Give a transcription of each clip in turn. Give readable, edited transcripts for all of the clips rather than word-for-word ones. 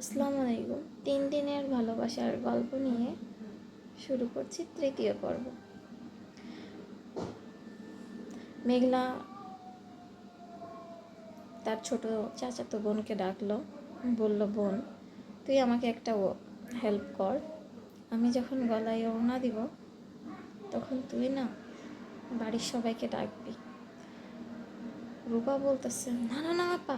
আসসালামু আলাইকুম। 3 দিনের ভালোবাসার গল্প নিয়ে শুরু করছি তৃতীয় পর্ব। মেঘলা তার ছোট চাচাতো বোনকে ডাকলো, বলল, বোন তুই আমাকে একটা হেল্প কর। আমি যখন গলায় ওড়না দিব তখন তুই না বাড়ির সবাইকে ডাকবি। রূপা বলতেছে, না না না আপা,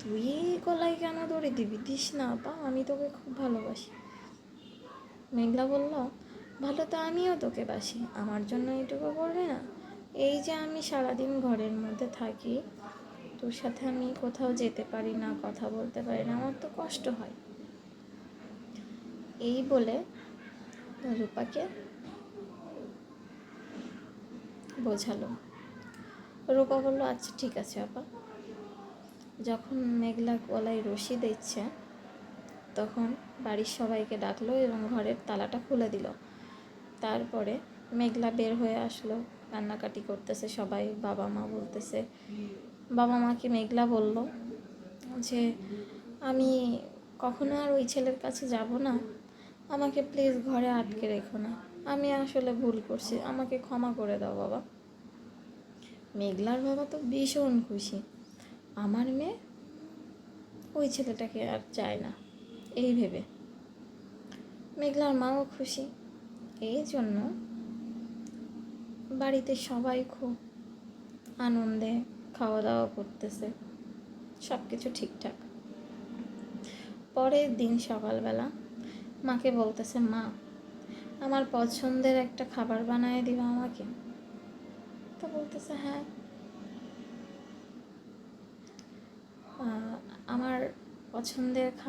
তুই গলায় কেন দড়ি দিবি? দিস না আপা, আমি তোকে খুব ভালোবাসি। মেঘলা বলল, ভালো তো আমিও তোকে বাসি, আমার জন্য এইটুকু করবে না? এই যে আমি সারাদিন ঘরের মধ্যে থাকি, তোর সাথে আমি কোথাও যেতে পারি না, কথা বলতে পারি না, আমার তো কষ্ট হয়। এই বলে রূপাকে বোঝালো। রূপা বলল, আচ্ছা ঠিক আছে আপা। যখন মেঘলা গলায় রশি দিচ্ছে তখন বাড়ির সবাইকে ডাকলো এবং ঘরের তালাটা খুলে দিল। তারপরে মেঘলা বের হয়ে আসলো, কান্নাকাটি করতেছে সবাই। বাবা মা বলতেছে, বাবা মাকে মেঘলা বলল যে আমি কখনো আর ওই ছেলের কাছে যাব না, আমাকে প্লিজ ঘরে আটকে রেখো না, আমি আসলে ভুল করছি, আমাকে ক্ষমা করে দাও বাবা। মেঘলার বাবা তো ভীষণ খুশি, আমার মেয়ে ওই ছেলেটাকে আর চায় না এই ভেবে। মেঘলার মাও খুশি, এই জন্য বাড়িতে সবাই খুব আনন্দে খাওয়া দাওয়া করতেছে, সব কিছু ঠিকঠাক। পরের দিন সকালবেলা মাকে বলতেছে, মা আমার পছন্দের একটা খাবার বানিয়ে দিবা আমাকে? তো বলতেছে, হ্যাঁ, আমার পছন্দের